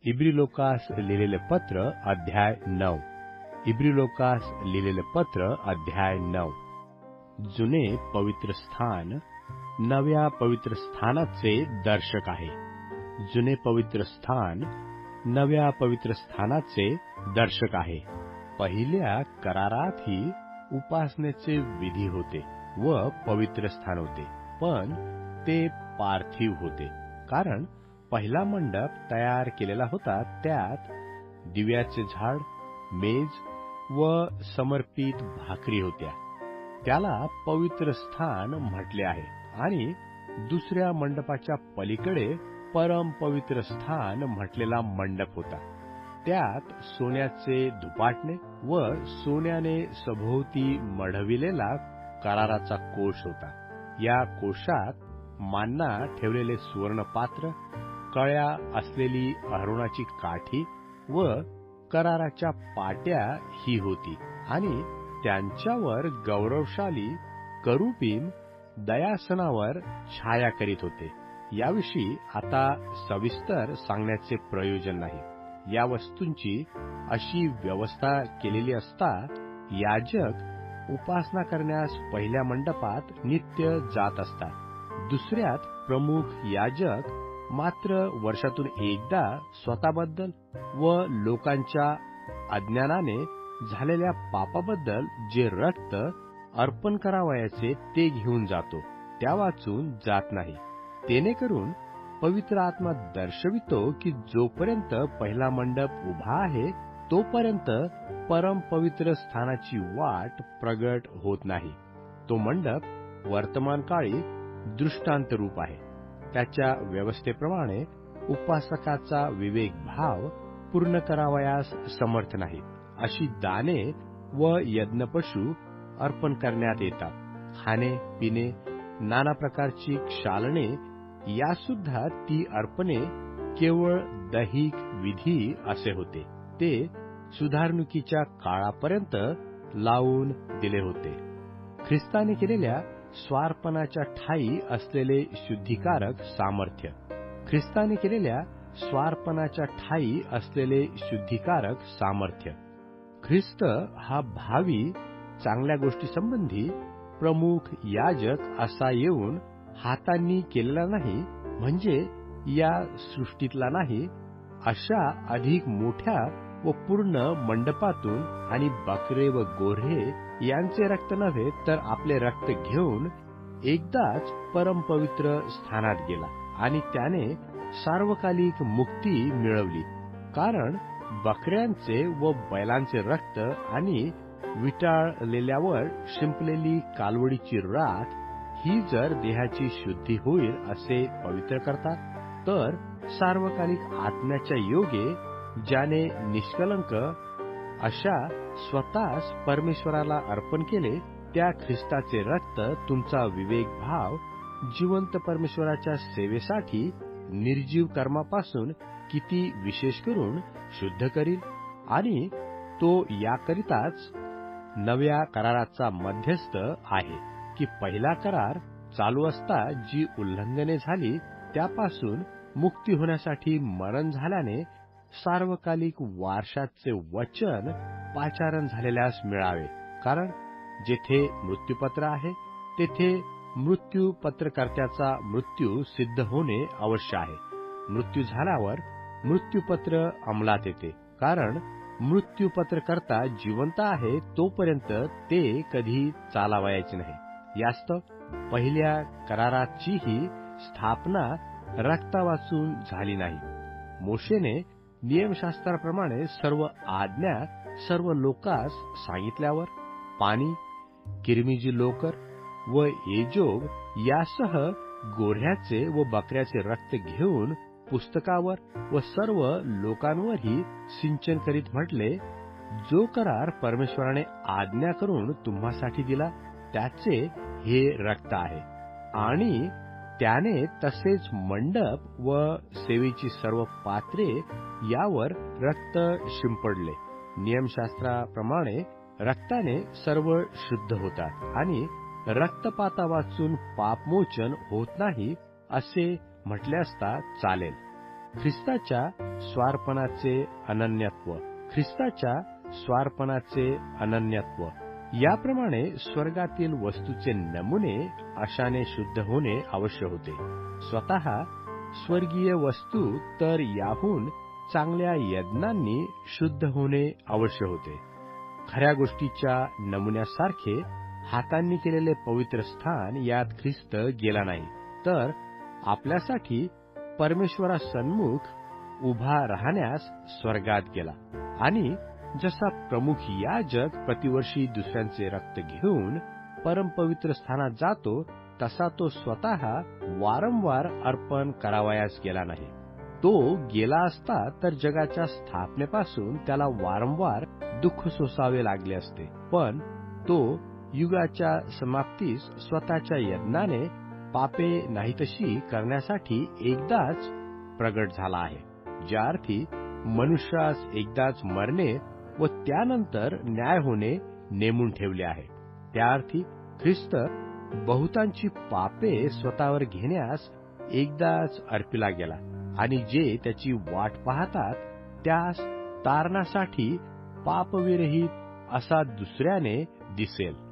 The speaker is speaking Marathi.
इब्रिलोकास लिहिलेले पत्र अध्याय 9. इब्रिलोकास लिहिलेले पत्र अध्याय 9. जुने पवित्र स्थान नव्या पवित्र स्थानाचे दर्शक आहे. जुने पवित्र स्थान नव्या पवित्र स्थानाचे दर्शक आहे. पहिल्या करारातही उपासनेचे विधी होते व पवित्र स्थान होते, पण ते पार्थिव होते. कारण पहिला मंडप तयार केलेला होता, त्यात दिव्याचे झाड, मेज व समर्पित भाकरी होत्या. त्याला पवित्र स्थान म्हटले आहे. आणि दुसऱ्या मंडपाच्या पलीकडे परम पवित्र स्थान म्हटलेला मंडप होता. त्यात सोन्याचे धुपाटणे व सोन्याने सभोवती मढविलेला कराराचा कोश होता. या कोशात मान्ना ठेवलेले सुवर्णपात्र, कळ्या असलेली अहरोनाची काठी व कराराच्या पाट्या ही होती. आणि त्यांच्यावर गौरवशाली करुबीम दयासनावर छाया करीत होते. याविषयी आता सविस्तर सांगण्याचे प्रयोजन नाही. या वस्तूंची अशी व्यवस्था केलेली असता याजक उपासना करण्यास पहिल्या मंडपात नित्य जात असतात. दुसऱ्यात प्रमुख याजक मात्र वर्षातून एकदा स्वतःबद्दल व लोकांच्या अज्ञानाने झालेल्या पापाबद्दल जे रक्त अर्पण करावयाचे ते घेऊन जातो, त्या वाचून जात नाही. तेणेकरून पवित्र आत्मा दर्शवितो की जोपर्यंत पहिला मंडप उभा आहे तोपर्यंत परम पवित्र स्थानाची वाट प्रगट होत नाही. तो मंडप वर्तमान काळी दृष्टांत रूप आहे. त्याच्या व्यवस्थेप्रमाणे उपासकाचा विवेक भाव पूर्ण करावयास समर्थ नाही. अशी दाने व यज्ञपशु अर्पण करण्यात येतात. खाणे पिणे, नाना प्रकारची क्षालने यासुद्धा ती अर्पणे केवळ दैहिक विधी असे होते. ते सुधारणुकीच्या काळापर्यंत लावून दिले होते. ख्रिस्ताने केलेल्या स्वार्पणाच्या ठायी असलेले शुद्धीकारक सामर्थ्य. ख्रिस्ताने केलेल्या स्वार्पणाच्या ठायी असलेले शुद्धीकारक सामर्थ्य. ख्रिस्त हा भावी चांगल्या गोष्टीसंबंधी प्रमुख याजक असा येऊन हातांनी केलेला नाही, म्हणजे या सृष्टीतला नाही, अशा अधिक मोठ्या व पूर्ण मंडपातून आणि बकरे व गोऱ्हे यांचे रक्त नव्हे तर आपले रक्त घेऊन एकदाच परमपवित्र स्थानात गेला आणि त्याने सार्वकालिक मुक्ती मिळवली. कारण बकऱ्यांचे व बैलांचे रक्त आणि विटाळलेल्यावर शिंपलेली कालवडीची राख ही जर देहाची शुद्धी होईल असे पवित्र करतात, तर सार्वकालिक आत्म्याच्या योगे ज्याने निष्कलंक अशा स्वतःच परमेश्वराला अर्पण केले, त्या ख्रिस्ताचे रक्त तुमचा विवेक भाव जिवंत परमेश्वराच्या सेवेसाठी निर्जीव कर्मापासून किती विशेष करून शुद्ध करील. आणि तो याकरिताच नव्या कराराचा मध्यस्थ आहे की पहिला करार चालू असता जी उल्लंघने झाली त्यापासून मुक्ती होण्यासाठी मरण झाल्याने सार्वकालिक वारशाचे वचन पाचारण झालेल्यास मिळावे. कारण जेथे मृत्यूपत्र आहे तेथे मृत्यूपत्रकर्त्याचा मृत्यू सिद्ध होणे अवश्य आहे. मृत्यू झाल्यावर मृत्यूपत्र अंमलात येते. कारण मृत्यूपत्रकर्ता जिवंत आहे तोपर्यंत ते कधी चालावयाचे नाही. यास्तव पहिल्या कराराचीही स्थापना रक्ता वाचून झाली नाही. मोशेने नियमशास्त्राप्रमाणे सर्व आज्ञा सर्व लोकांस सांगितल्यावर पाणी, किरमिजी लोकर व एजोग यासह गोऱ्ह्याचे व बकऱ्याचे रक्त घेऊन पुस्तकावर व सर्व लोकांवरही सिंचन करीत म्हटले, जो करार परमेश्वराने आज्ञा करून तुम्हासाठी दिला त्याचे हे रक्त आहे. आणि त्याने तसेच मंडप व सेवेची सर्व पात्रे यावर रक्त शिंपडले. नियमशास्त्राप्रमाणे रक्ताने सर्व शुद्ध होतात आणि रक्तपाता वाचून पापमोचन होत नाही असे म्हटले असता चालेल. ख्रिस्ताच्या स्वार्पणाचे अनन्यत्व. ख्रिस्ताच्या स्वार्पणाचे अनन्यत्व. याप्रमाणे स्वर्गातील वस्तूचे नमुने अशाने शुद्ध होणे आवश्यक होते. स्वतः स्वर्गीय वस्तू तर याहून चांगल्या यज्ञांनी शुद्ध होणे आवश्यक होते. खऱ्या गोष्टीच्या नमुन्यासारखे हातांनी केलेले पवित्र स्थान यात ख्रिस्त गेला नाही, तर आपल्यासाठी परमेश्वरासन्मुख उभा राहण्यास स्वर्गात गेला. आणि जसा प्रमुख याजक प्रतिवर्षी दुसऱ्यांचे रक्त घेऊन परमपवित्र स्थानात जातो, तसा तो स्वतः वारंवार अर्पण करावयास गेला नाही. तो गेला असता तर जगाच्या स्थापनेपासून त्याला वारंवार दुःख सोसावे लागले असते. पण तो युगाच्या समाप्तीस स्वतःच्या यज्ञाने पापे नाहीतशी करण्यासाठी एकदाच प्रगट झाला आहे, ज्या अर्थी मनुष्यास एकदाच मरणे व त्यानंतर न्याय होणे नेमून ठेवले आहे. त्या अर्थी ख्रिस्त बहुतांची पापे स्वतःवर घेण्यास एकदाच अर्पिला गेला आणि जे त्याची वाट पाहतात त्यास तारणासाठी पापविरहित असा दुसऱ्याने दिसेल.